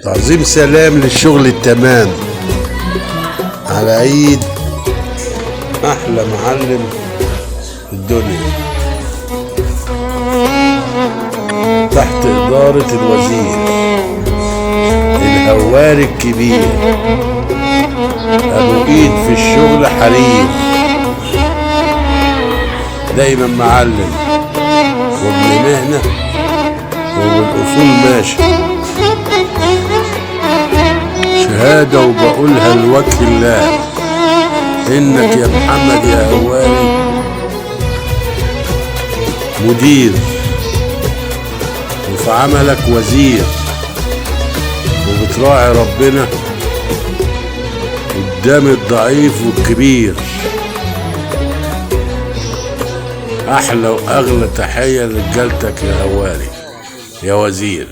تعظيم سلام للشغل التمام على عيد احلى معلم في الدنيا تحت ادارة الوزير الهواري الكبير ابو ايد في الشغل حريف دايما معلم وابن مهنة وبالاصول ماشي شهادة وبقولها لوجه الله انك يا محمد يا هواري مدير وفي عملك وزير وبتراعي ربنا قدام الضعيف والكبير. احلى واغلى تحية لرجالتك يا هواري يا وزير.